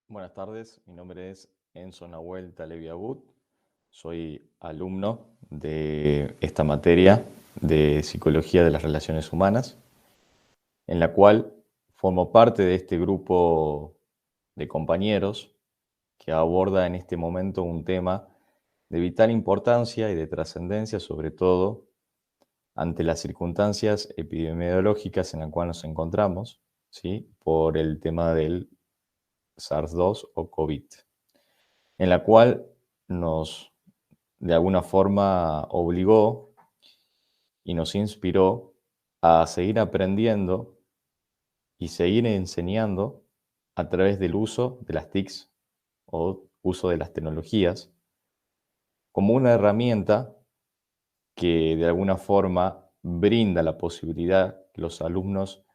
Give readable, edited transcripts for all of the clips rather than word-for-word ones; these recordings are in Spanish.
Buenas tardes, mi nombre es Enzo Nahuel Taleviabut, soy alumno de esta materia de Psicología de las Relaciones Humanas, en la cual formo parte de este grupo de compañeros que aborda en este momento un tema de vital importancia y de trascendencia, sobre todo ante las circunstancias epidemiológicas en las cuales nos encontramos, ¿sí? Por el tema del SARS-2 o COVID, en la cual nos, de alguna forma, obligó y nos inspiró a seguir aprendiendo y seguir enseñando a través del uso de las TICs o uso de las tecnologías como una herramienta que de alguna forma brinda la posibilidad que los alumnos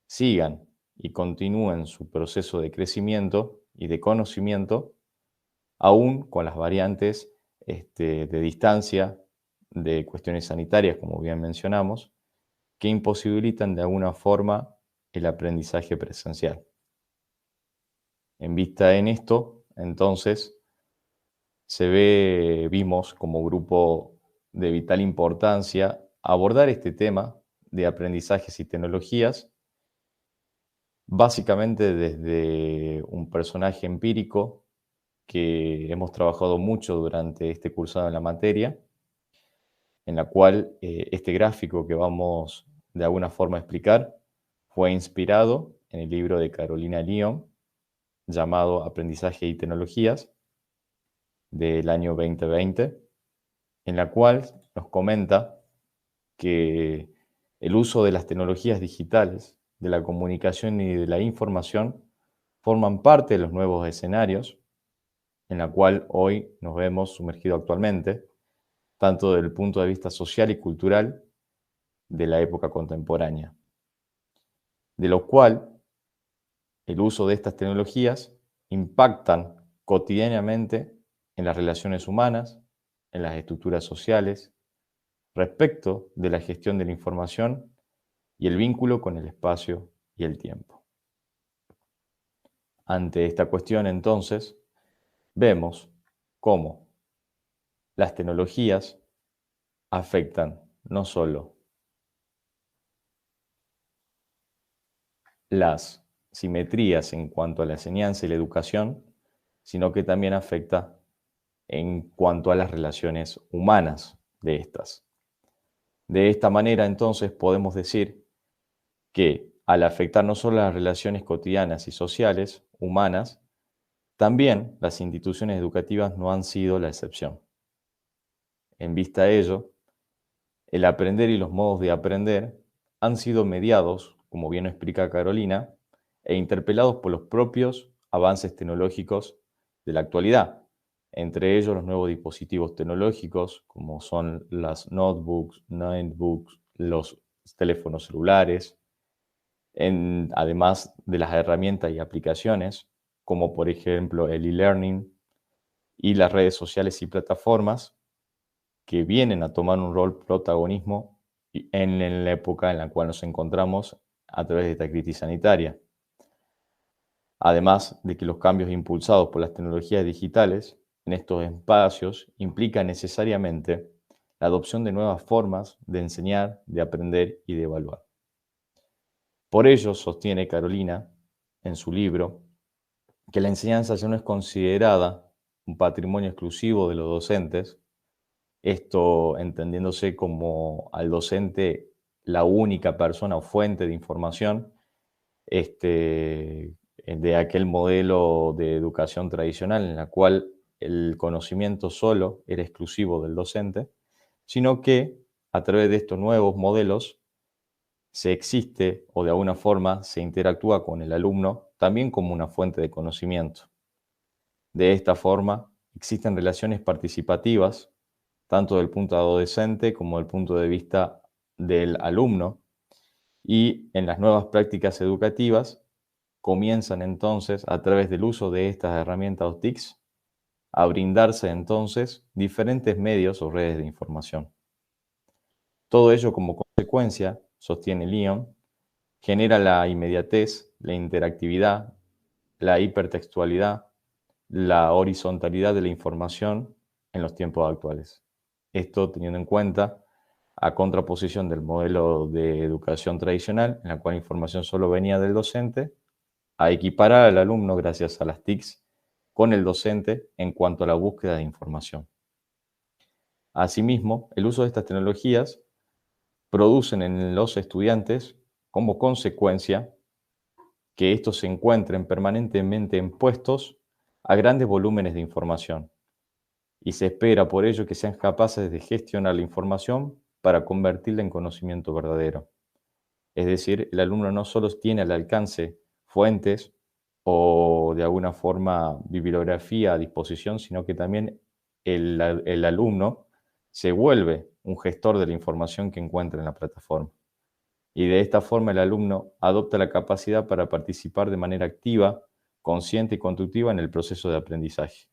sigan y continúen su proceso de crecimiento y de conocimiento aún con las variantes de distancia, de cuestiones sanitarias, como bien mencionamos, que imposibilitan de alguna forma el aprendizaje presencial. En vista en esto, entonces, vimos como grupo de vital importancia abordar este tema de aprendizajes y tecnologías, básicamente desde un personaje empírico que hemos trabajado mucho durante este cursado en la materia, en la cual este gráfico que vamos de alguna forma a explicar fue inspirado en el libro de Carolina Lyon llamado Aprendizaje y Tecnologías del año 2020, en la cual nos comenta que el uso de las tecnologías digitales, de la comunicación y de la información forman parte de los nuevos escenarios en la cual hoy nos vemos sumergidos actualmente, tanto desde el punto de vista social y cultural de la época contemporánea, de lo cual el uso de estas tecnologías impactan cotidianamente en las relaciones humanas, en las estructuras sociales, respecto de la gestión de la información y el vínculo con el espacio y el tiempo. Ante esta cuestión, entonces, vemos cómo las tecnologías afectan no solo las simetrías en cuanto a la enseñanza y la educación, sino que también afecta en cuanto a las relaciones humanas de estas. De esta manera, entonces, podemos decir que al afectar no solo las relaciones cotidianas y sociales, humanas, también las instituciones educativas no han sido la excepción. En vista de ello, el aprender y los modos de aprender han sido mediados, como bien lo explica Carolina, e interpelados por los propios avances tecnológicos de la actualidad, entre ellos los nuevos dispositivos tecnológicos, como son las notebooks, los teléfonos celulares, además de las herramientas y aplicaciones, como por ejemplo el e-learning y las redes sociales y plataformas, que vienen a tomar un rol protagonismo en la época en la cual nos encontramos a través de esta crisis sanitaria. Además de que los cambios impulsados por las tecnologías digitales en estos espacios implican necesariamente la adopción de nuevas formas de enseñar, de aprender y de evaluar. Por ello, sostiene Carolina en su libro que la enseñanza ya no es considerada un patrimonio exclusivo de los docentes, esto entendiéndose como al docente la única persona o fuente de información de aquel modelo de educación tradicional en la cual el conocimiento solo era exclusivo del docente, sino que a través de estos nuevos modelos se existe o de alguna forma se interactúa con el alumno también como una fuente de conocimiento. De esta forma, existen relaciones participativas, tanto del punto docente como del punto de vista del alumno, y en las nuevas prácticas educativas comienzan entonces, a través del uso de estas herramientas o TICs, a brindarse entonces diferentes medios o redes de información. Todo ello como consecuencia, sostiene Lyon, genera la inmediatez, la interactividad la hipertextualidad, la horizontalidad de la información en los tiempos actuales. Esto teniendo en cuenta a contraposición del modelo de educación tradicional, en la cual la información solo venía del docente, a equiparar al alumno gracias a las TICs con el docente en cuanto a la búsqueda de información. Asimismo, el uso de estas tecnologías producen en los estudiantes como consecuencia que estos se encuentren permanentemente expuestos a grandes volúmenes de información y se espera por ello que sean capaces de gestionar la información para convertirla en conocimiento verdadero. Es decir, el alumno no solo tiene al alcance fuentes o de alguna forma bibliografía a disposición, sino que también el alumno se vuelve un gestor de la información que encuentra en la plataforma. Y de esta forma el alumno adopta la capacidad para participar de manera activa, consciente y constructiva en el proceso de aprendizaje,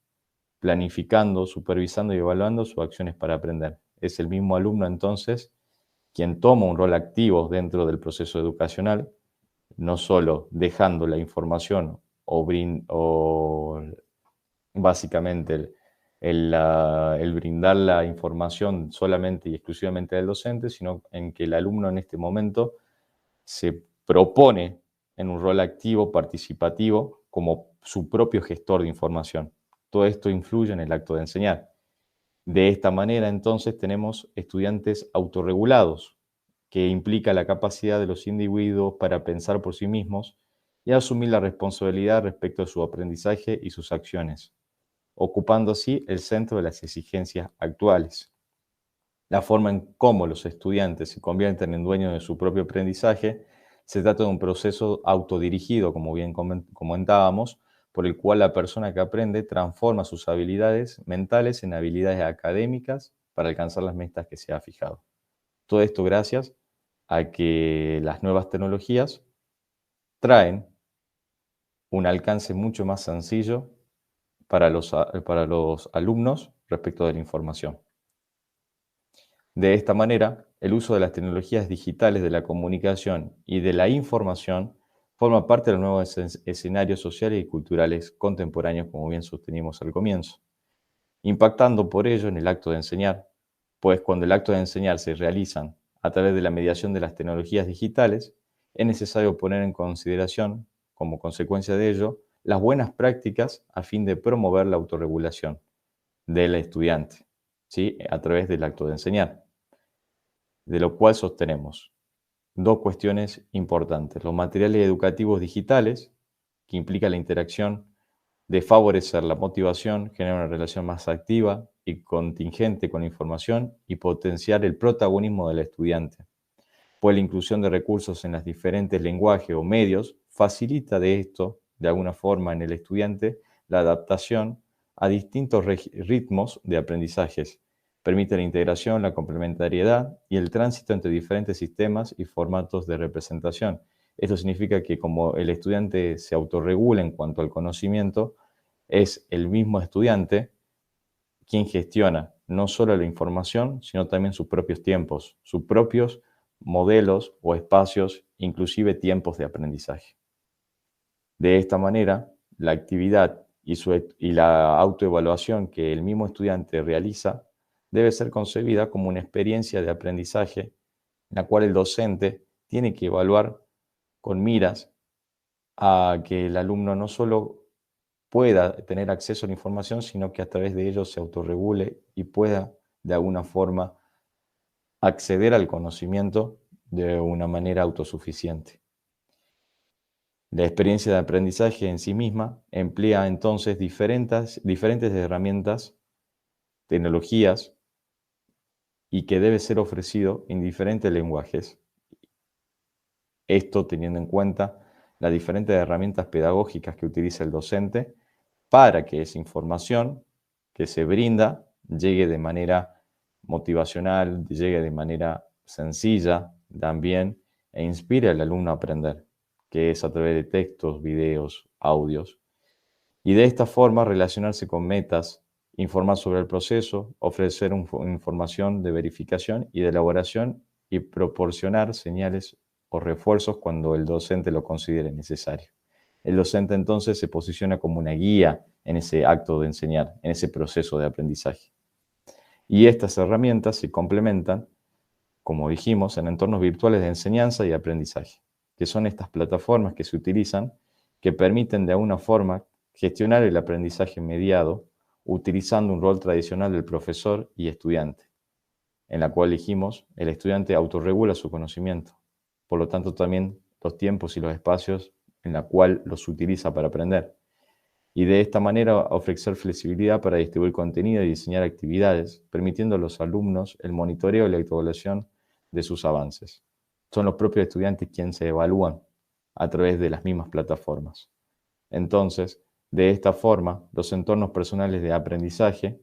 planificando, supervisando y evaluando sus acciones para aprender. Es el mismo alumno entonces quien toma un rol activo dentro del proceso educacional, no solo dejando la información o básicamente el brindar la información solamente y exclusivamente del docente, sino en que el alumno en este momento se propone en un rol activo, participativo, como su propio gestor de información. Todo esto influye en el acto de enseñar. De esta manera, entonces, tenemos estudiantes autorregulados, que implica la capacidad de los individuos para pensar por sí mismos y asumir la responsabilidad respecto a su aprendizaje y sus acciones, ocupando así el centro de las exigencias actuales. La forma en cómo los estudiantes se convierten en dueños de su propio aprendizaje se trata de un proceso autodirigido, como bien comentábamos, por el cual la persona que aprende transforma sus habilidades mentales en habilidades académicas para alcanzar las metas que se ha fijado. Todo esto gracias a que las nuevas tecnologías traen un alcance mucho más sencillo para los alumnos respecto de la información. De esta manera, el uso de las tecnologías digitales de la comunicación y de la información forma parte de los nuevos escenarios sociales y culturales contemporáneos, como bien sostenimos al comienzo, impactando por ello en el acto de enseñar, pues cuando el acto de enseñar se realiza a través de la mediación de las tecnologías digitales, es necesario poner en consideración, como consecuencia de ello, las buenas prácticas a fin de promover la autorregulación del estudiante, ¿sí? A través del acto de enseñar, de lo cual sostenemos dos cuestiones importantes: los materiales educativos digitales, que implica la interacción de favorecer la motivación, generar una relación más activa y contingente con la información y potenciar el protagonismo del estudiante, pues la inclusión de recursos en los diferentes lenguajes o medios facilita de esto, de alguna forma, en el estudiante la adaptación a distintos ritmos de aprendizajes. Permite la integración, la complementariedad y el tránsito entre diferentes sistemas y formatos de representación. Esto significa que como el estudiante se autorregula en cuanto al conocimiento, es el mismo estudiante quien gestiona no solo la información, sino también sus propios tiempos, sus propios modelos o espacios, inclusive tiempos de aprendizaje. De esta manera, la actividad y la autoevaluación que el mismo estudiante realiza debe ser concebida como una experiencia de aprendizaje en la cual el docente tiene que evaluar con miras a que el alumno no solo pueda tener acceso a la información, sino que a través de ello se autorregule y pueda de alguna forma acceder al conocimiento de una manera autosuficiente. La experiencia de aprendizaje en sí misma emplea entonces diferentes herramientas, tecnologías, y que debe ser ofrecido en diferentes lenguajes. Esto teniendo en cuenta las diferentes herramientas pedagógicas que utiliza el docente para que esa información que se brinda llegue de manera motivacional, llegue de manera sencilla también e inspire al alumno a aprender, que es a través de textos, videos, audios. Y de esta forma relacionarse con metas, informar sobre el proceso, ofrecer información de verificación y de elaboración y proporcionar señales o refuerzos cuando el docente lo considere necesario. El docente entonces se posiciona como una guía en ese acto de enseñar, en ese proceso de aprendizaje. Y estas herramientas se complementan, como dijimos, en entornos virtuales de enseñanza y aprendizaje, que son estas plataformas que se utilizan que permiten de alguna forma gestionar el aprendizaje mediado utilizando un rol tradicional del profesor y estudiante, en la cual dijimos el estudiante autorregula su conocimiento, por lo tanto también los tiempos y los espacios en la cual los utiliza para aprender. Y de esta manera ofrecer flexibilidad para distribuir contenido y diseñar actividades, permitiendo a los alumnos el monitoreo y la evaluación de sus avances. Son los propios estudiantes quienes se evalúan a través de las mismas plataformas. Entonces, de esta forma, los entornos personales de aprendizaje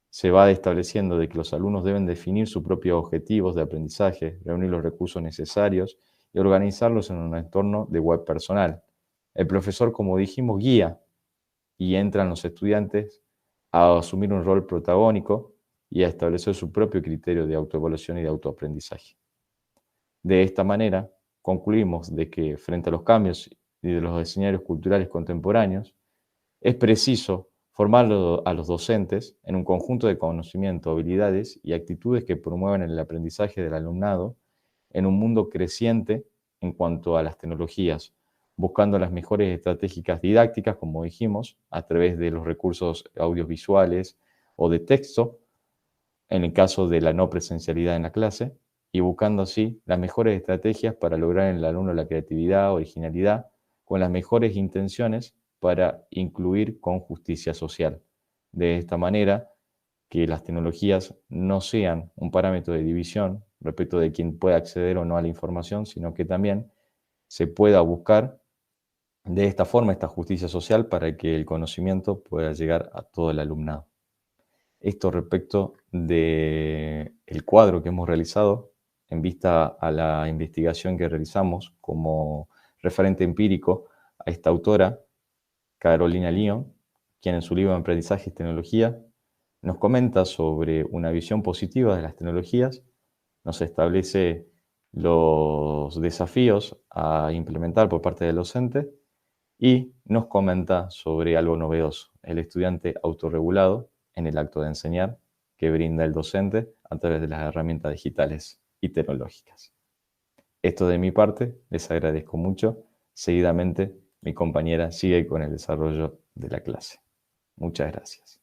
se va estableciendo de que los alumnos deben definir sus propios objetivos de aprendizaje, reunir los recursos necesarios y organizarlos en un entorno de web personal. El profesor, como dijimos, guía y entran los estudiantes a asumir un rol protagónico y a establecer su propio criterio de autoevaluación y de autoaprendizaje. De esta manera, concluimos de que frente a los cambios y de los escenarios culturales contemporáneos, es preciso formar a los docentes en un conjunto de conocimientos, habilidades y actitudes que promuevan el aprendizaje del alumnado en un mundo creciente en cuanto a las tecnologías, buscando las mejores estrategias didácticas, como dijimos, a través de los recursos audiovisuales o de texto, en el caso de la no presencialidad en la clase, y buscando así las mejores estrategias para lograr en el alumno la creatividad, originalidad, con las mejores intenciones para incluir con justicia social. De esta manera, que las tecnologías no sean un parámetro de división respecto de quién puede acceder o no a la información, sino que también se pueda buscar de esta forma esta justicia social para que el conocimiento pueda llegar a todo el alumnado. Esto respecto del cuadro que hemos realizado en vista a la investigación que realizamos como referente empírico a esta autora, Carolina Lyon, quien en su libro Aprendizaje y Tecnología nos comenta sobre una visión positiva de las tecnologías, nos establece los desafíos a implementar por parte del docente y nos comenta sobre algo novedoso, el estudiante autorregulado en el acto de enseñar que brinda el docente a través de las herramientas digitales y tecnológicas. Esto de mi parte, les agradezco mucho. Seguidamente, mi compañera sigue con el desarrollo de la clase. Muchas gracias.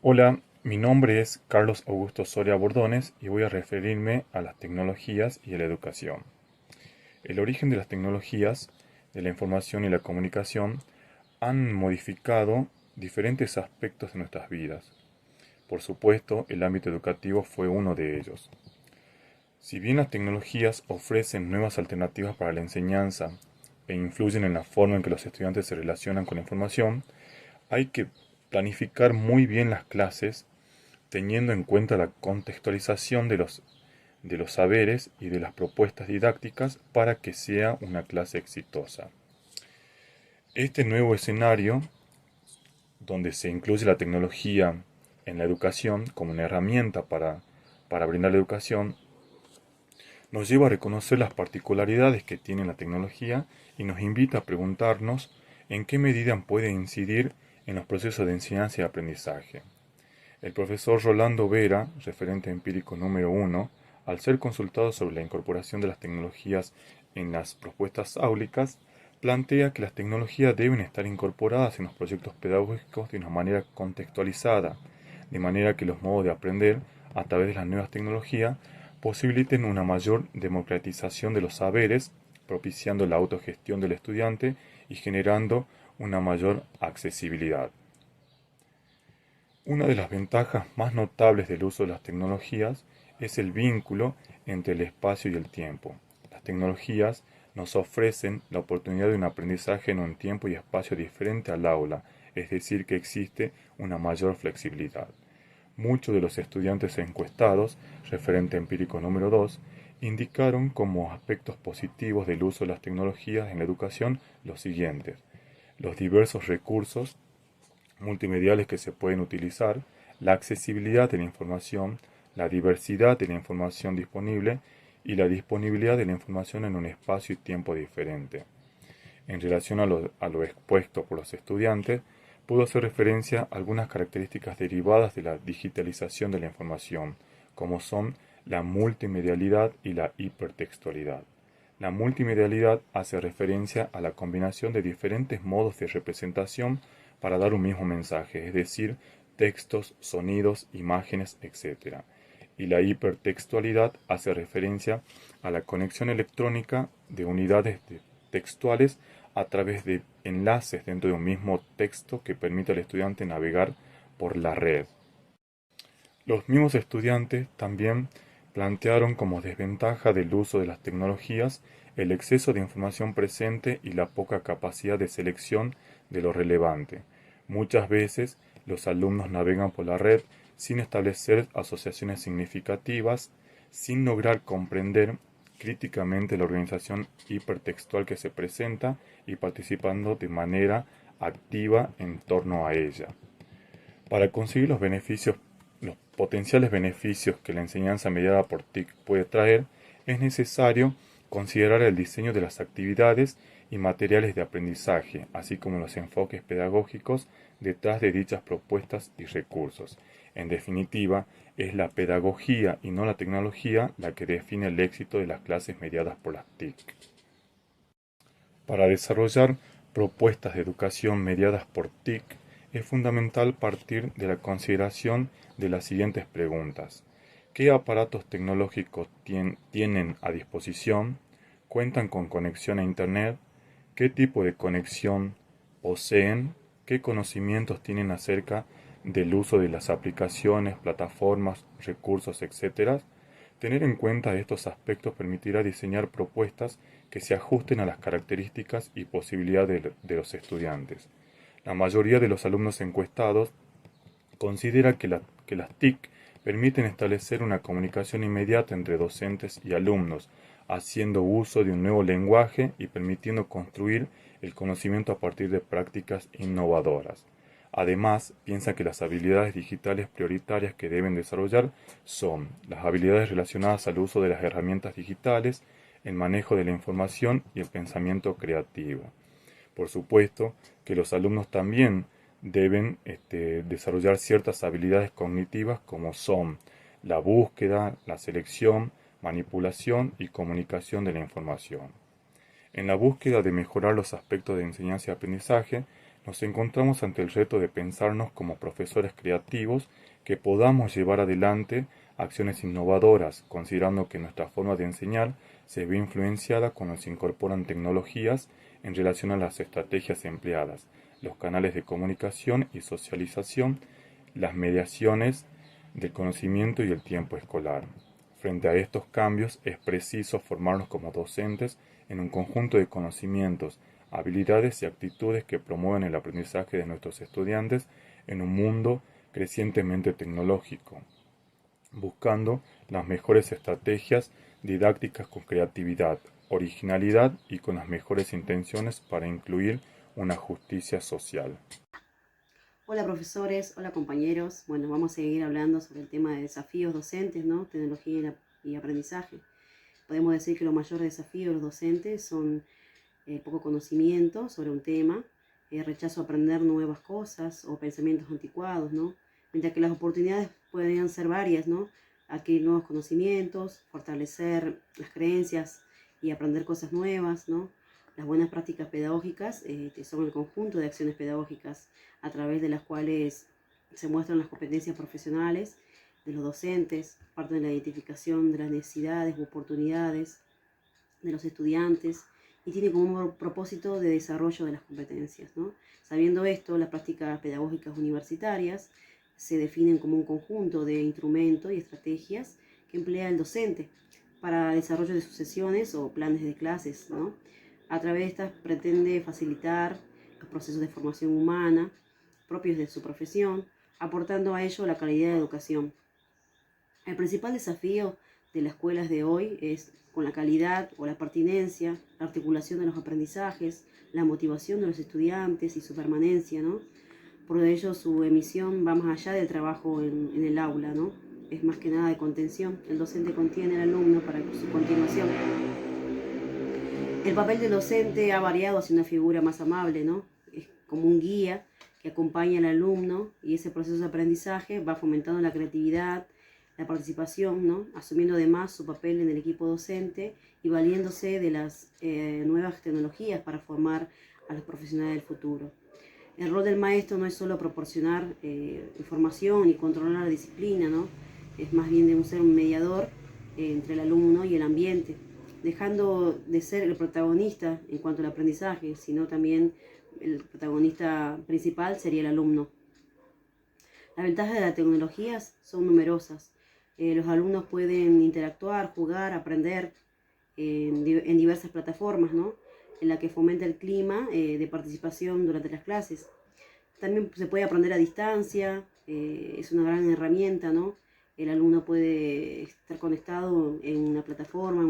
Hola, mi nombre es Carlos Augusto Soria Bordones y voy a referirme a las tecnologías y a la educación. El origen de las tecnologías, de la información y la comunicación han modificado diferentes aspectos de nuestras vidas. Por supuesto, el ámbito educativo fue uno de ellos. Si bien las tecnologías ofrecen nuevas alternativas para la enseñanza e influyen en la forma en que los estudiantes se relacionan con la información, hay que planificar muy bien las clases teniendo en cuenta la contextualización de los saberes y de las propuestas didácticas para que sea una clase exitosa. Este nuevo escenario, donde se incluye la tecnología en la educación como una herramienta para brindar la educación, nos lleva a reconocer las particularidades que tiene la tecnología y nos invita a preguntarnos en qué medida puede incidir en los procesos de enseñanza y aprendizaje. El profesor Rolando Vera, referente empírico número 1, al ser consultado sobre la incorporación de las tecnologías en las propuestas áulicas, plantea que las tecnologías deben estar incorporadas en los proyectos pedagógicos de una manera contextualizada, de manera que los modos de aprender a través de las nuevas tecnologías posibiliten una mayor democratización de los saberes, propiciando la autogestión del estudiante y generando una mayor accesibilidad. Una de las ventajas más notables del uso de las tecnologías es el vínculo entre el espacio y el tiempo. Las tecnologías nos ofrecen la oportunidad de un aprendizaje en un tiempo y espacio diferente al aula, es decir, que existe una mayor flexibilidad. Muchos de los estudiantes encuestados, referente empírico número 2, indicaron como aspectos positivos del uso de las tecnologías en la educación los siguientes: los diversos recursos multimediales que se pueden utilizar, la accesibilidad de la información, la diversidad de la información disponible y la disponibilidad de la información en un espacio y tiempo diferente. En relación a lo expuesto por los estudiantes, puedo hacer referencia a algunas características derivadas de la digitalización de la información, como son la multimedialidad y la hipertextualidad. La multimedialidad hace referencia a la combinación de diferentes modos de representación para dar un mismo mensaje, es decir, textos, sonidos, imágenes, etc. Y la hipertextualidad hace referencia a la conexión electrónica de unidades textuales a través de enlaces dentro de un mismo texto que permite al estudiante navegar por la red. Los mismos estudiantes también plantearon como desventaja del uso de las tecnologías el exceso de información presente y la poca capacidad de selección de lo relevante. Muchas veces los alumnos navegan por la red sin establecer asociaciones significativas, sin lograr comprender críticamente la organización hipertextual que se presenta y participando de manera activa en torno a ella. Para conseguir los potenciales beneficios que la enseñanza mediada por TIC puede traer, es necesario considerar el diseño de las actividades y materiales de aprendizaje, así como los enfoques pedagógicos detrás de dichas propuestas y recursos. En definitiva, es la pedagogía y no la tecnología la que define el éxito de las clases mediadas por las TIC. Para desarrollar propuestas de educación mediadas por TIC, es fundamental partir de la consideración de las siguientes preguntas. ¿Qué aparatos tecnológicos tienen a disposición? ¿Cuentan con conexión a Internet? ¿Qué tipo de conexión poseen? ¿Qué conocimientos tienen acerca del uso de las aplicaciones, plataformas, recursos, etcétera? Tener en cuenta estos aspectos permitirá diseñar propuestas que se ajusten a las características y posibilidades de los estudiantes. La mayoría de los alumnos encuestados considera que las TIC permiten establecer una comunicación inmediata entre docentes y alumnos, haciendo uso de un nuevo lenguaje y permitiendo construir el conocimiento a partir de prácticas innovadoras. Además, piensa que las habilidades digitales prioritarias que deben desarrollar son las habilidades relacionadas al uso de las herramientas digitales, el manejo de la información y el pensamiento creativo. Por supuesto que los alumnos también deben desarrollar ciertas habilidades cognitivas como son la búsqueda, la selección, manipulación y comunicación de la información. En la búsqueda de mejorar los aspectos de enseñanza y aprendizaje, nos encontramos ante el reto de pensarnos como profesores creativos que podamos llevar adelante acciones innovadoras, considerando que nuestra forma de enseñar se ve influenciada cuando se incorporan tecnologías en relación a las estrategias empleadas, los canales de comunicación y socialización, las mediaciones del conocimiento y el tiempo escolar. Frente a estos cambios es preciso formarnos como docentes en un conjunto de conocimientos, habilidades y actitudes que promuevan el aprendizaje de nuestros estudiantes en un mundo crecientemente tecnológico, buscando las mejores estrategias didácticas con creatividad, originalidad y con las mejores intenciones para incluir una justicia social. Hola profesores, hola compañeros. Bueno, vamos a seguir hablando sobre el tema de desafíos docentes, ¿no? Tecnología y aprendizaje. Podemos decir que los mayores desafíos de los docentes son poco conocimiento sobre un tema, rechazo a aprender nuevas cosas o pensamientos anticuados, ¿no? Mientras que las oportunidades podrían ser varias, ¿no? Adquirir nuevos conocimientos, fortalecer las creencias y aprender cosas nuevas, ¿no? Las buenas prácticas pedagógicas son el conjunto de acciones pedagógicas a través de las cuales se muestran las competencias profesionales de los docentes, parte de la identificación de las necesidades u oportunidades de los estudiantes y tiene como un propósito de desarrollo de las competencias, ¿no? Sabiendo esto, las prácticas pedagógicas universitarias se definen como un conjunto de instrumentos y estrategias que emplea el docente para el desarrollo de sus sesiones o planes de clases, ¿no? A través de estas pretende facilitar los procesos de formación humana propios de su profesión, aportando a ello la calidad de educación. El principal desafío de las escuelas de hoy es con la calidad o la pertinencia, la articulación de los aprendizajes, la motivación de los estudiantes y su permanencia, ¿no? Por ello su emisión va más allá del trabajo en el aula, ¿no? es más que nada de contención. El docente contiene al alumno para su continuación. El papel del docente ha variado hacia una figura más amable, ¿no? Es como un guía que acompaña al alumno y ese proceso de aprendizaje va fomentando la creatividad, la participación, ¿no? Asumiendo además su papel en el equipo docente y valiéndose de las nuevas tecnologías para formar a los profesionales del futuro. El rol del maestro no es solo proporcionar información y controlar la disciplina, ¿no? Es más bien de ser un mediador entre el alumno y el ambiente, dejando de ser el protagonista en cuanto al aprendizaje, sino también el protagonista principal sería el alumno. Las ventajas de las tecnologías son numerosas. Los alumnos pueden interactuar, jugar, aprender en diversas plataformas, ¿no? En la que fomenta el clima de participación durante las clases. También se puede aprender a distancia, es una gran herramienta, ¿no? El alumno puede estar conectado en una plataforma,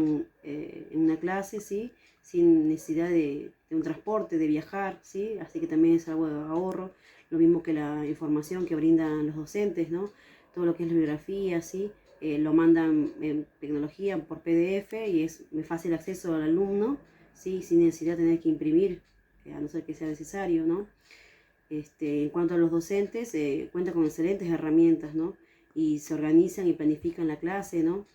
en una clase, ¿sí? Sin necesidad de un transporte, de viajar, ¿sí? Así que también es algo de ahorro. Lo mismo que la información que brindan los docentes, ¿no? Todo lo que es la bibliografía, ¿sí? Lo mandan en tecnología por PDF y es de fácil acceso al alumno, ¿sí? Sin necesidad de tener que imprimir, a no ser que sea necesario, ¿no? En cuanto a los docentes, cuentan con excelentes herramientas, ¿no? Y se organizan y planifican la clase, ¿no?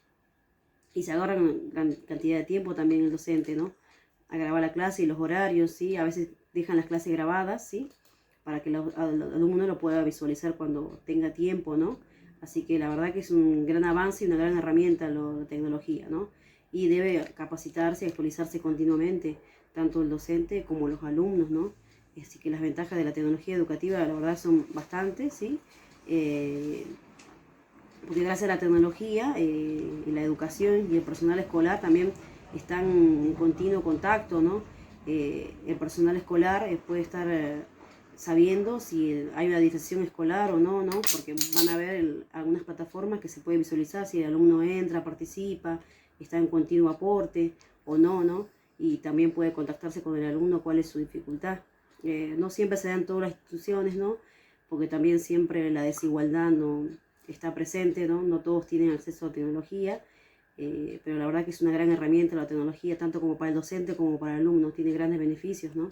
Y se agarran gran cantidad de tiempo también el docente, ¿no? A grabar la clase y los horarios, ¿sí? A veces dejan las clases grabadas, ¿sí? Para que el alumno lo pueda visualizar cuando tenga tiempo, ¿no? Así que la verdad que es un gran avance y una gran herramienta la tecnología, ¿no? Y debe capacitarse y actualizarse continuamente, tanto el docente como los alumnos, ¿no? Así que las ventajas de la tecnología educativa, la verdad, son bastantes, ¿sí? Porque gracias a la tecnología, la educación y el personal escolar también están en continuo contacto, ¿no? El personal escolar puede estar sabiendo si hay una distracción escolar o no, ¿no? Porque van a ver algunas plataformas que se puede visualizar si el alumno entra, participa, está en continuo aporte o no, ¿no? Y también puede contactarse con el alumno cuál es su dificultad. No siempre se dan todas las instituciones, ¿no? Porque también siempre la desigualdad no está presente, ¿no? No todos tienen acceso a tecnología, pero la verdad que es una gran herramienta la tecnología, tanto como para el docente como para el alumno, tiene grandes beneficios, ¿no?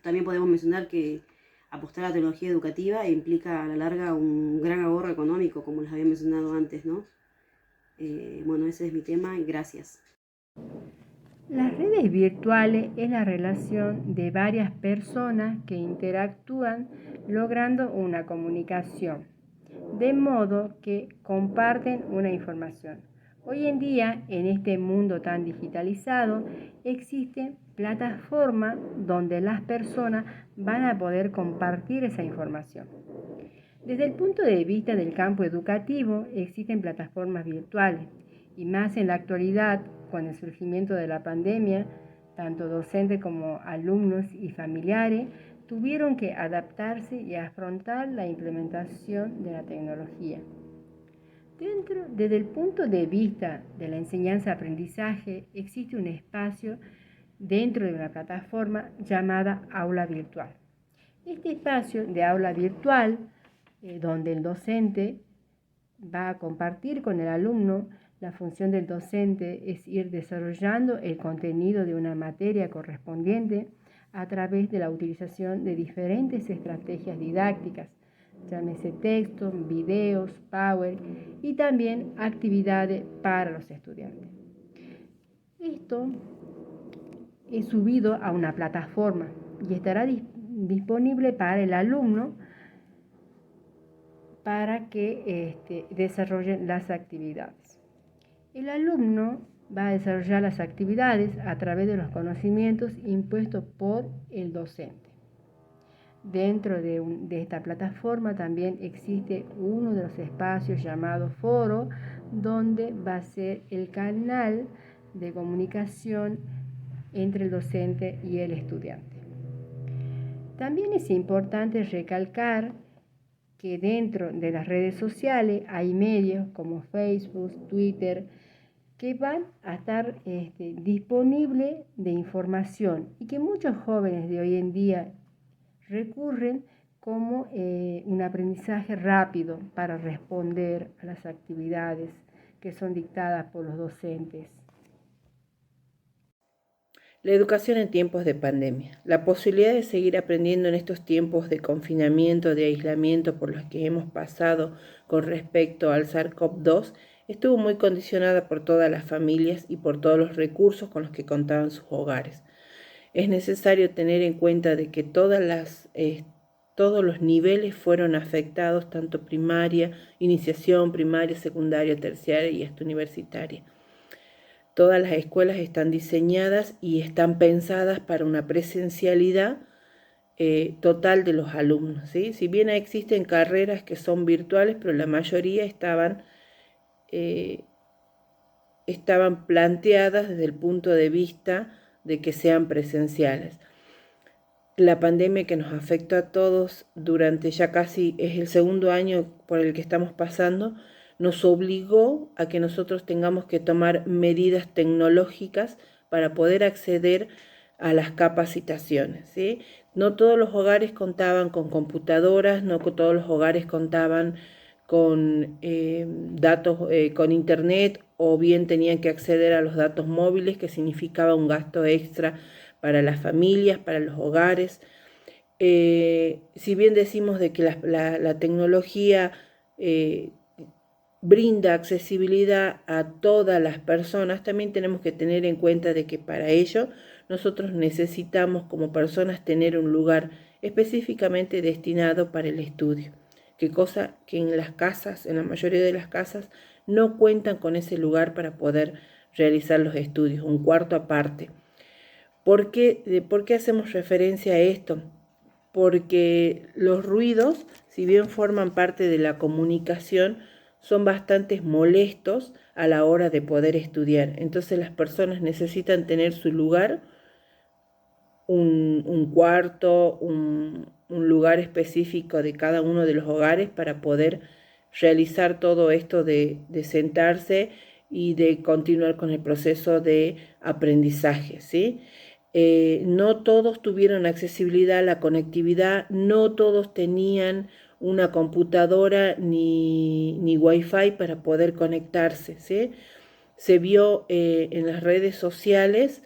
También podemos mencionar que apostar a la tecnología educativa implica a la larga un gran ahorro económico, como les había mencionado antes, ¿no? Bueno, ese es mi tema y gracias. Las redes virtuales es la relación de varias personas que interactúan logrando una comunicación, de modo que comparten una información. Hoy en día, en este mundo tan digitalizado, existen plataformas donde las personas van a poder compartir esa información. Desde el punto de vista del campo educativo, existen plataformas virtuales y más en la actualidad, con el surgimiento de la pandemia, tanto docentes como alumnos y familiares tuvieron que adaptarse y afrontar la implementación de la tecnología. Desde el punto de vista de la enseñanza-aprendizaje, existe un espacio dentro de una plataforma llamada aula virtual. Este espacio de aula virtual, donde el docente va a compartir con el alumno, la función del docente es ir desarrollando el contenido de una materia correspondiente a través de la utilización de diferentes estrategias didácticas, llámese texto, videos, Power y también actividades para los estudiantes. Esto es subido a una plataforma y estará disponible para el alumno para que desarrollen las actividades. El alumno va a desarrollar las actividades a través de los conocimientos impuestos por el docente. Dentro de esta plataforma también existe uno de los espacios llamado foro, donde va a ser el canal de comunicación entre el docente y el estudiante. También es importante recalcar que dentro de las redes sociales hay medios como Facebook, Twitter, que van a estar disponibles de información y que muchos jóvenes de hoy en día recurren como un aprendizaje rápido para responder a las actividades que son dictadas por los docentes. La educación en tiempos de pandemia. La posibilidad de seguir aprendiendo en estos tiempos de confinamiento, de aislamiento por los que hemos pasado con respecto al SARS-CoV-2 estuvo muy condicionada por todas las familias y por todos los recursos con los que contaban sus hogares. Es necesario tener en cuenta de que todos los niveles fueron afectados, tanto primaria, iniciación, primaria, secundaria, terciaria y hasta universitaria. Todas las escuelas están diseñadas y están pensadas para una presencialidad total de los alumnos, ¿sí? Si bien existen carreras que son virtuales, pero la mayoría estaban planteadas desde el punto de vista de que sean presenciales. La pandemia que nos afectó a todos durante ya casi es el segundo año por el que estamos pasando, nos obligó a que nosotros tengamos que tomar medidas tecnológicas para poder acceder a las capacitaciones, ¿sí? No todos los hogares contaban con computadoras, no todos los hogares contaban con datos, con internet, o bien tenían que acceder a los datos móviles, que significaba un gasto extra para las familias, para los hogares. Si bien decimos de que la tecnología brinda accesibilidad a todas las personas, también tenemos que tener en cuenta de que para ello nosotros necesitamos como personas tener un lugar específicamente destinado para el estudio, que cosa que en las casas, en la mayoría de las casas, no cuentan con ese lugar para poder realizar los estudios, un cuarto aparte. ¿Por qué hacemos referencia a esto? Porque los ruidos, si bien forman parte de la comunicación, son bastante molestos a la hora de poder estudiar. Entonces las personas necesitan tener su lugar, un cuarto, un lugar específico de cada uno de los hogares para poder realizar todo esto de sentarse y de continuar con el proceso de aprendizaje, ¿sí? No todos tuvieron accesibilidad a la conectividad, no todos tenían una computadora ni wifi para poder conectarse, ¿sí? Se vio en las redes sociales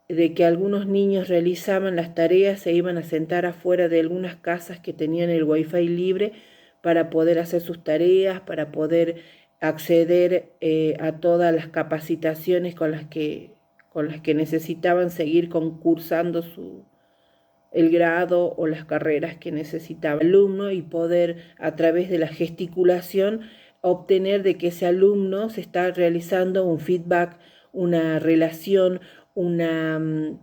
de que algunos niños realizaban las tareas, se iban a sentar afuera de algunas casas que tenían el wifi libre para poder hacer sus tareas, para poder acceder a todas las capacitaciones con las que necesitaban seguir concursando el grado o las carreras que necesitaba el alumno, y poder a través de la gesticulación obtener de que ese alumno se está realizando un feedback, una relación, una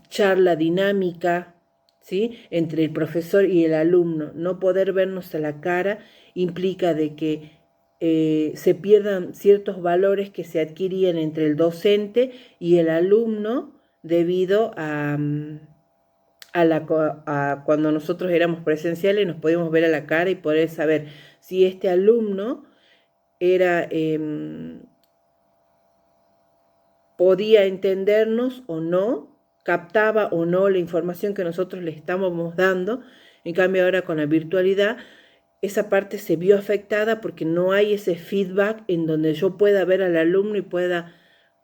charla dinámica, ¿sí?, entre el profesor y el alumno. No poder vernos a la cara implica de que se pierdan ciertos valores que se adquirían entre el docente y el alumno debido a cuando nosotros éramos presenciales nos podíamos ver a la cara y poder saber si este alumno podía entendernos o no, captaba o no la información que nosotros le estábamos dando. En cambio ahora con la virtualidad esa parte se vio afectada porque no hay ese feedback en donde yo pueda ver al alumno y pueda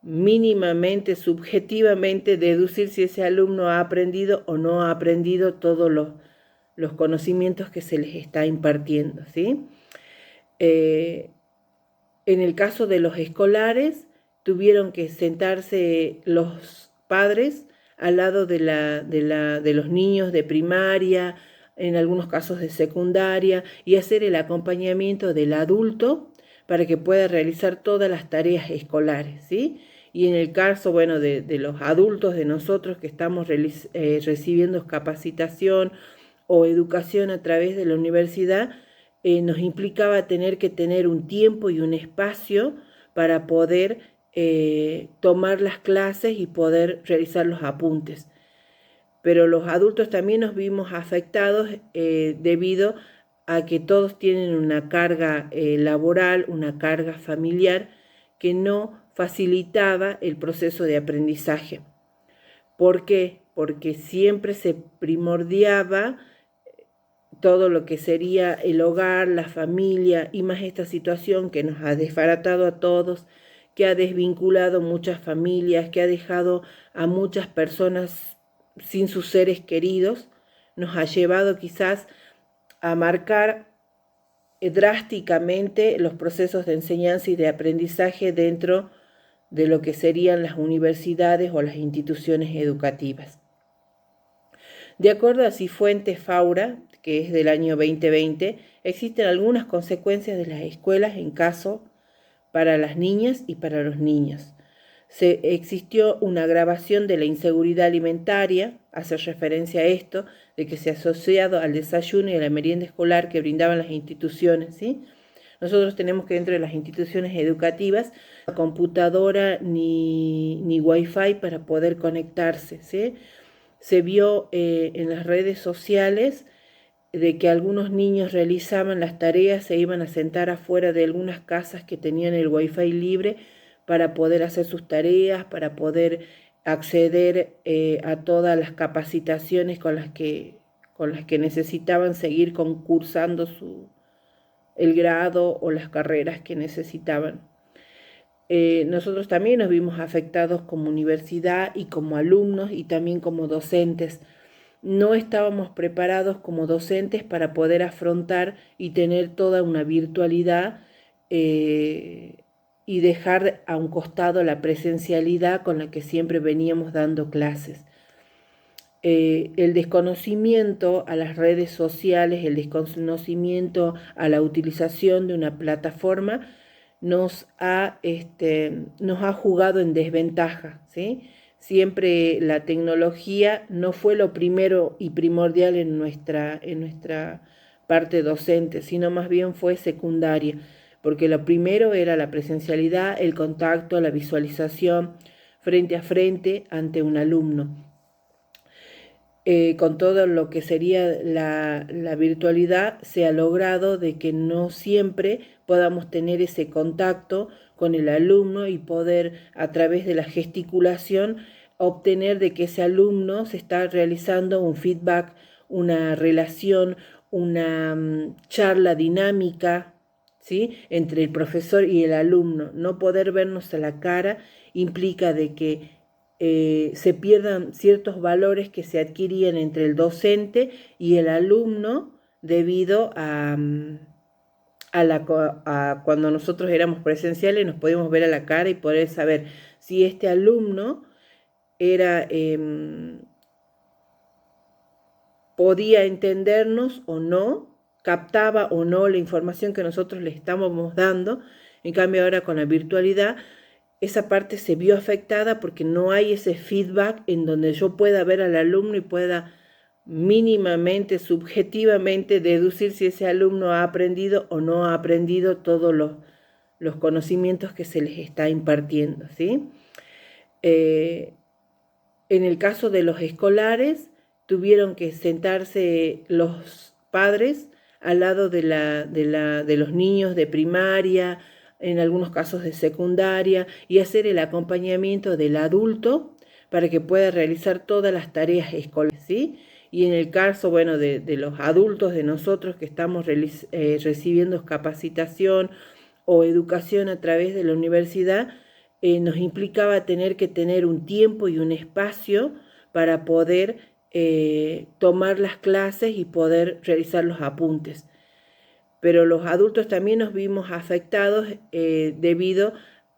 mínimamente, subjetivamente deducir si ese alumno ha aprendido o no ha aprendido todos los conocimientos que se les está impartiendo, ¿sí? En el caso de los escolares, tuvieron que sentarse los padres al lado de los niños de primaria, en algunos casos de secundaria, y hacer el acompañamiento del adulto para que pueda realizar todas las tareas escolares, ¿sí? Y en el caso, bueno, de los adultos, de nosotros que estamos recibiendo capacitación o educación a través de la universidad, nos implicaba tener que tener un tiempo y un espacio para poder tomar las clases y poder realizar los apuntes. Pero los adultos también nos vimos afectados debido a que todos tienen una carga laboral, una carga familiar que no facilitaba el proceso de aprendizaje. ¿Por qué? Porque siempre se primordiaba todo lo que sería el hogar, la familia, y más esta situación que nos ha desbaratado a todos, que ha desvinculado muchas familias, que ha dejado a muchas personas sin sus seres queridos, nos ha llevado quizás a marcar drásticamente los procesos de enseñanza y de aprendizaje dentro de lo que serían las universidades o las instituciones educativas. De acuerdo a Cifuentes Faura, que es del año 2020, existen algunas consecuencias de las escuelas en caso para las niñas y para los niños. Existió una agravación de la inseguridad alimentaria, hace referencia a esto, de que se ha asociado al desayuno y a la merienda escolar que brindaban las instituciones, ¿sí? Nosotros tenemos que dentro de las instituciones educativas, no computadora ni wifi para poder conectarse, ¿sí? Se vio en las redes sociales de que algunos niños realizaban las tareas, se iban a sentar afuera de algunas casas que tenían el wifi libre para poder hacer sus tareas, para poder acceder a todas las capacitaciones con las que necesitaban seguir concursando el grado o las carreras que necesitaban. Nosotros también nos vimos afectados como universidad y como alumnos y también como docentes. No estábamos preparados como docentes para poder afrontar y tener toda una virtualidad y dejar a un costado la presencialidad con la que siempre veníamos dando clases. El desconocimiento a las redes sociales, el desconocimiento a la utilización de una plataforma nos ha jugado en desventaja, ¿sí? Siempre la tecnología no fue lo primero y primordial en nuestra parte docente, sino más bien fue secundaria, porque lo primero era la presencialidad, el contacto, la visualización frente a frente ante un alumno. Con todo lo que sería la virtualidad, se ha logrado de que no siempre podamos tener ese contacto con el alumno y poder a través de la gesticulación obtener de que ese alumno se está realizando un feedback, una relación, una charla dinámica, ¿sí? Entre el profesor y el alumno. No poder vernos a la cara implica de que se pierdan ciertos valores que se adquirían entre el docente y el alumno debido a cuando nosotros éramos presenciales nos podíamos ver a la cara y poder saber si este alumno podía entendernos o no, captaba o no la información que nosotros le estábamos dando. En cambio ahora con la virtualidad esa parte se vio afectada porque no hay ese feedback en donde yo pueda ver al alumno y pueda mínimamente, subjetivamente deducir si ese alumno ha aprendido o no ha aprendido todos los conocimientos que se les está impartiendo, ¿sí? En el caso de los escolares, tuvieron que sentarse los padres al lado de los niños de primaria, en algunos casos de secundaria, y hacer el acompañamiento del adulto para que pueda realizar todas las tareas escolares, ¿sí? Y en el caso, bueno, de los adultos, de nosotros que estamos recibiendo capacitación o educación a través de la universidad, nos implicaba tener que tener un tiempo y un espacio para poder tomar las clases y poder realizar los apuntes. Pero los adultos también nos vimos afectados debido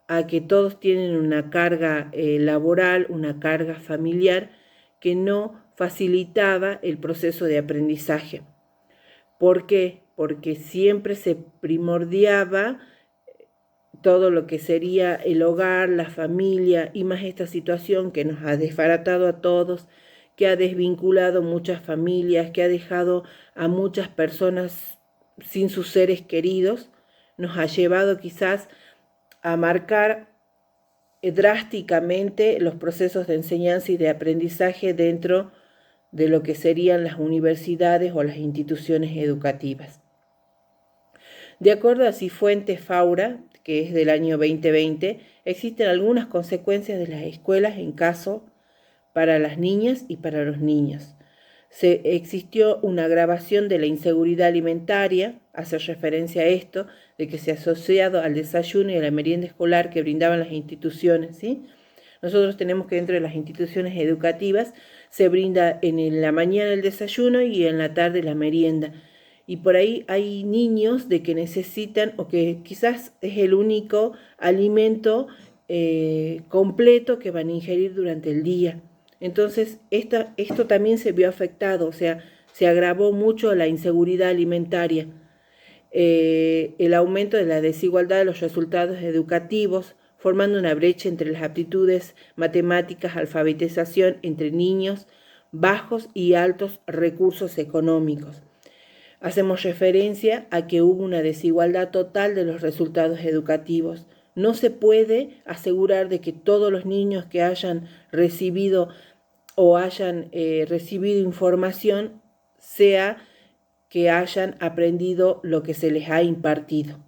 a que todos tienen una carga laboral, una carga familiar que no facilitaba el proceso de aprendizaje. ¿Por qué? Porque siempre se primordiaba todo lo que sería el hogar, la familia, y más esta situación que nos ha desbaratado a todos, que ha desvinculado muchas familias, que ha dejado a muchas personas sin sus seres queridos, nos ha llevado quizás a marcar drásticamente los procesos de enseñanza y de aprendizaje dentro de lo que serían las universidades o las instituciones educativas. De acuerdo a Cifuentes Faura, que es del año 2020, existen algunas consecuencias de las escuelas en caso para las niñas y para los niños. Existió una agravación de la inseguridad alimentaria, hace referencia a esto, de que se ha asociado al desayuno y a la merienda escolar que brindaban las instituciones, ¿sí? Nosotros tenemos que dentro de las instituciones educativas se brinda en la mañana el desayuno y en la tarde la merienda. Y por ahí hay niños de que necesitan o que quizás es el único alimento completo que van a ingerir durante el día. Entonces, esto también se vio afectado, o sea, se agravó mucho la inseguridad alimentaria, el aumento de la desigualdad de los resultados educativos, formando una brecha entre las aptitudes matemáticas, alfabetización entre niños bajos y altos recursos económicos. Hacemos referencia a que hubo una desigualdad total de los resultados educativos. No se puede asegurar de que todos los niños que hayan recibido o hayan recibido información sea que hayan aprendido lo que se les ha impartido.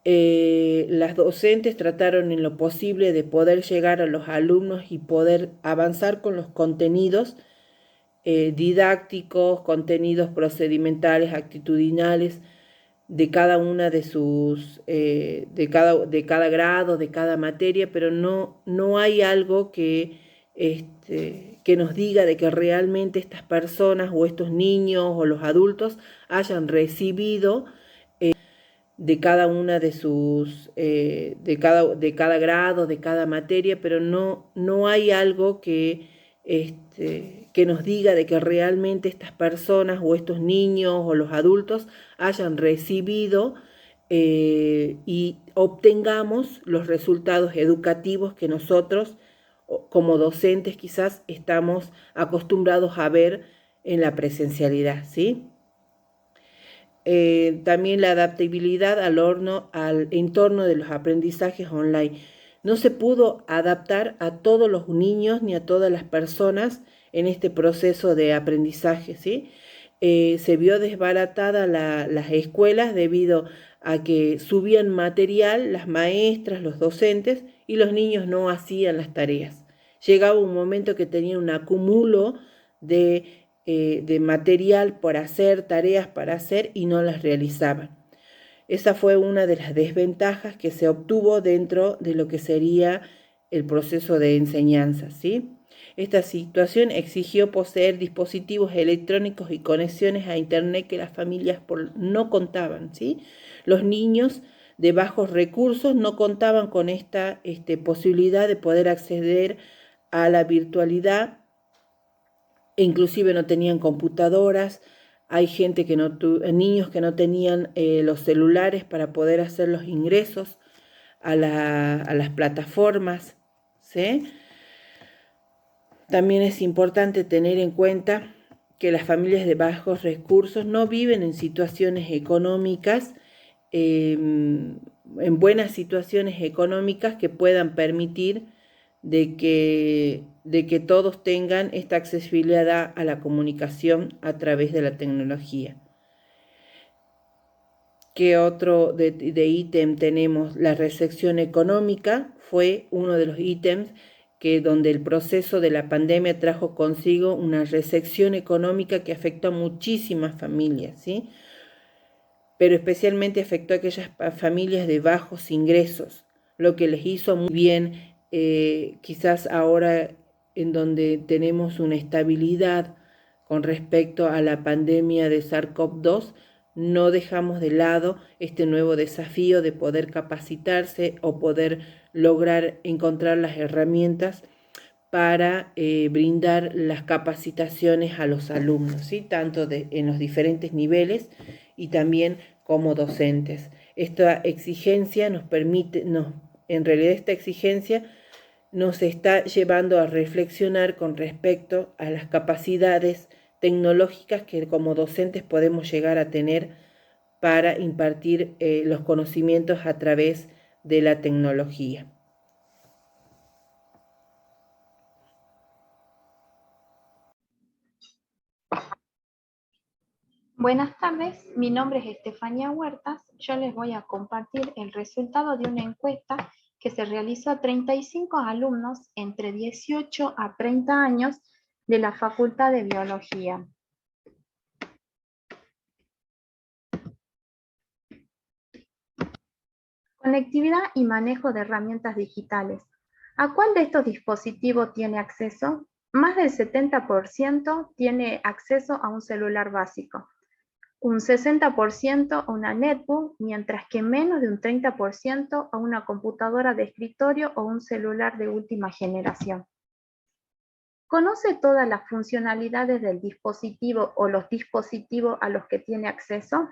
Las docentes trataron en lo posible de poder llegar a los alumnos y poder avanzar con los contenidos didácticos, contenidos procedimentales, actitudinales de cada una de sus, de cada grado, de cada materia, pero no hay algo que nos diga de que realmente estas personas o estos niños o los adultos hayan recibido de cada una de sus, de cada grado, de cada materia, pero no hay algo que nos diga de que realmente estas personas o estos niños o los adultos hayan recibido y obtengamos los resultados educativos que nosotros como docentes quizás estamos acostumbrados a ver en la presencialidad, ¿sí? También la adaptabilidad al entorno de los aprendizajes online. No se pudo adaptar a todos los niños ni a todas las personas en este proceso de aprendizaje, ¿sí? Se vio desbaratada las escuelas debido a que subían material las maestras, los docentes, y los niños no hacían las tareas. Llegaba un momento que tenían un acumulo de material por hacer, tareas para hacer, y no las realizaban. Esa fue una de las desventajas que se obtuvo dentro de lo que sería el proceso de enseñanza, ¿sí? Esta situación exigió poseer dispositivos electrónicos y conexiones a Internet que las familias no contaban, ¿sí? Los niños de bajos recursos no contaban con esta posibilidad de poder acceder a la virtualidad, e inclusive no tenían computadoras. Hay gente que niños que no tenían los celulares para poder hacer los ingresos a las plataformas, ¿sí? También es importante tener en cuenta que las familias de bajos recursos no viven en situaciones económicas, en buenas situaciones económicas que puedan permitir de que todos tengan esta accesibilidad a la comunicación a través de la tecnología. ¿Qué otro de ítem tenemos? La recepción económica fue uno de los ítems donde el proceso de la pandemia trajo consigo una recesión económica que afectó a muchísimas familias, ¿sí? Pero especialmente afectó a aquellas familias de bajos ingresos, lo que les hizo muy bien, quizás ahora en donde tenemos una estabilidad con respecto a la pandemia de SARS-CoV-2, no dejamos de lado este nuevo desafío de poder capacitarse o poder lograr encontrar las herramientas para brindar las capacitaciones a los alumnos, ¿sí? Tanto en los diferentes niveles y también como docentes. Esta exigencia en realidad esta exigencia nos está llevando a reflexionar con respecto a las capacidades tecnológicas que como docentes podemos llegar a tener para impartir los conocimientos a través de la tecnología. Buenas tardes, mi nombre es Estefanía Huertas. Yo les voy a compartir el resultado de una encuesta que se realizó a 35 alumnos entre 18 a 30 años de la Facultad de Biología. Conectividad y manejo de herramientas digitales. ¿A cuál de estos dispositivos tiene acceso? Más del 70% tiene acceso a un celular básico, un 60% a una netbook, mientras que menos de un 30% a una computadora de escritorio o un celular de última generación. ¿Conoce todas las funcionalidades del dispositivo o los dispositivos a los que tiene acceso?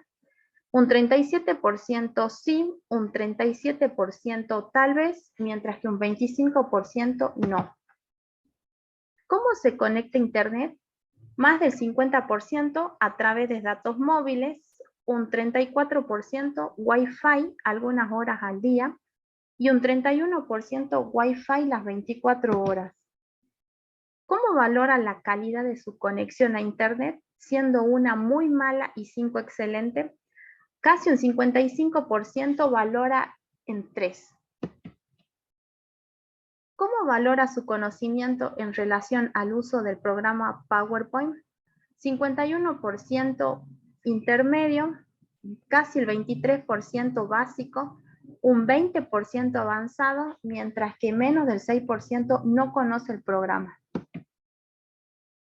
Un 37% sí, un 37% tal vez, mientras que un 25% no. ¿Cómo se conecta a Internet? Más del 50% a través de datos móviles, un 34% Wi-Fi algunas horas al día y un 31% Wi-Fi las 24 horas. ¿Cómo valora la calidad de su conexión a Internet, siendo una muy mala y 5 excelente? Casi un 55% valora en 3. ¿Cómo valora su conocimiento en relación al uso del programa PowerPoint? 51% intermedio, casi el 23% básico, un 20% avanzado, mientras que menos del 6% no conoce el programa.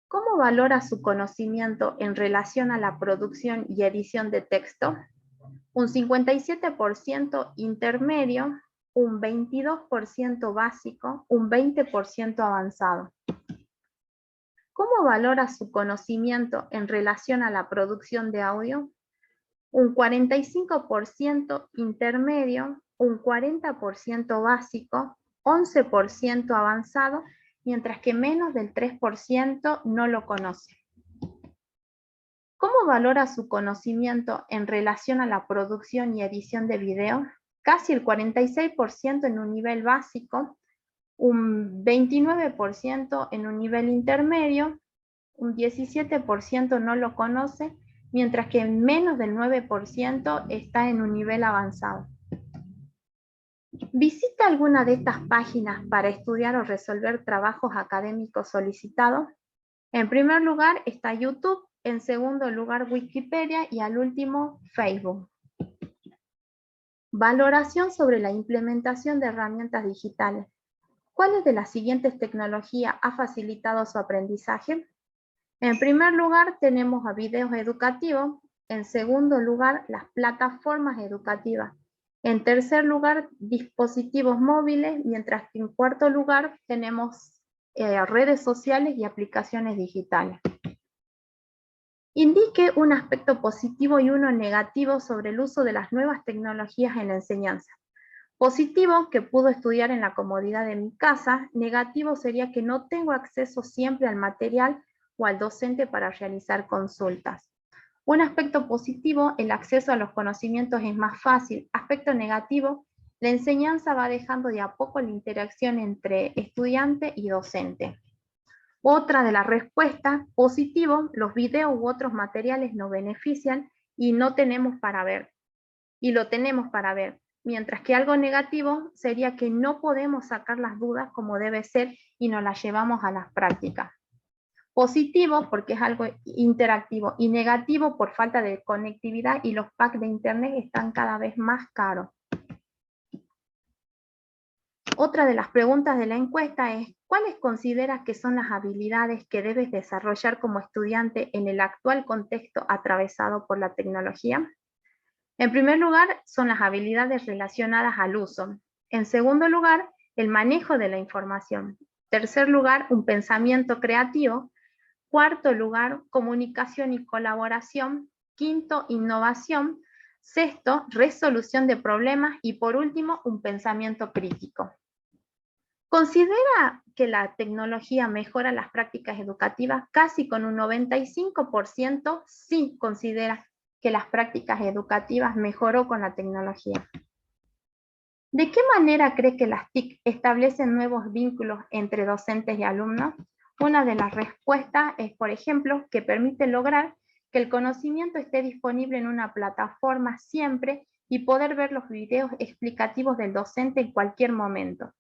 ¿Cómo valora su conocimiento en relación a la producción y edición de texto? Un 57% intermedio, un 22% básico, un 20% avanzado. ¿Cómo valora su conocimiento en relación a la producción de audio? Un 45% intermedio, un 40% básico, 11% avanzado, mientras que menos del 3% no lo conoce. ¿Cómo valora su conocimiento en relación a la producción y edición de video? Casi el 46% en un nivel básico, un 29% en un nivel intermedio, un 17% no lo conoce, mientras que menos del 9% está en un nivel avanzado. ¿Visita alguna de estas páginas para estudiar o resolver trabajos académicos solicitados? En primer lugar está YouTube, en segundo lugar Wikipedia y al último Facebook. Valoración sobre la implementación de herramientas digitales. ¿Cuáles de las siguientes tecnologías ha facilitado su aprendizaje? En primer lugar tenemos a videos educativos, en segundo lugar las plataformas educativas, en tercer lugar dispositivos móviles, mientras que en cuarto lugar tenemos redes sociales y aplicaciones digitales. Indique un aspecto positivo y uno negativo sobre el uso de las nuevas tecnologías en la enseñanza. Positivo, que puedo estudiar en la comodidad de mi casa. Negativo sería que no tengo acceso siempre al material o al docente para realizar consultas. Un aspecto positivo, el acceso a los conocimientos es más fácil. Aspecto negativo, la enseñanza va dejando de a poco la interacción entre estudiante y docente. Otra de las respuestas, positivo, los videos u otros materiales nos benefician y no tenemos para ver, y lo tenemos para ver. Mientras que algo negativo sería que no podemos sacar las dudas como debe ser y nos las llevamos a las prácticas. Positivo porque es algo interactivo y negativo por falta de conectividad y los packs de internet están cada vez más caros. Otra de las preguntas de la encuesta es, ¿cuáles consideras que son las habilidades que debes desarrollar como estudiante en el actual contexto atravesado por la tecnología? En primer lugar, son las habilidades relacionadas al uso. En segundo lugar, el manejo de la información. Tercer lugar, un pensamiento creativo. Cuarto lugar, comunicación y colaboración. Quinto, innovación. Sexto, resolución de problemas. Y por último, un pensamiento crítico. ¿Considera que la tecnología mejora las prácticas educativas? Casi con un 95% sí considera que las prácticas educativas mejoró con la tecnología. ¿De qué manera cree que las TIC establecen nuevos vínculos entre docentes y alumnos? Una de las respuestas es, por ejemplo, que permite lograr que el conocimiento esté disponible en una plataforma siempre y poder ver los videos explicativos del docente en cualquier momento.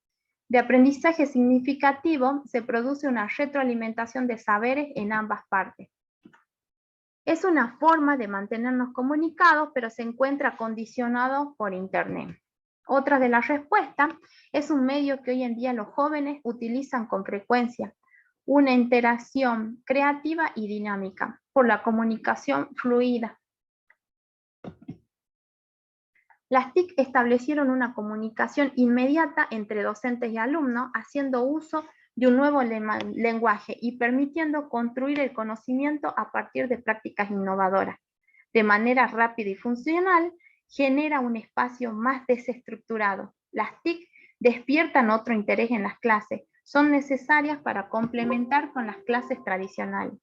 de aprendizaje significativo se produce una retroalimentación de saberes en ambas partes. Es una forma de mantenernos comunicados, pero se encuentra condicionado por Internet. Otra de las respuestas es un medio que hoy en día los jóvenes utilizan con frecuencia, una interacción creativa y dinámica por la comunicación fluida. Las TIC establecieron una comunicación inmediata entre docentes y alumnos, haciendo uso de un nuevo lenguaje y permitiendo construir el conocimiento a partir de prácticas innovadoras. De manera rápida y funcional, genera un espacio más desestructurado. Las TIC despiertan otro interés en las clases, son necesarias para complementar con las clases tradicionales.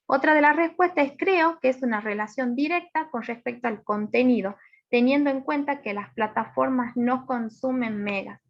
Otra de las respuestas es creo que es una relación directa con respecto al contenido, teniendo en cuenta que las plataformas no consumen megas.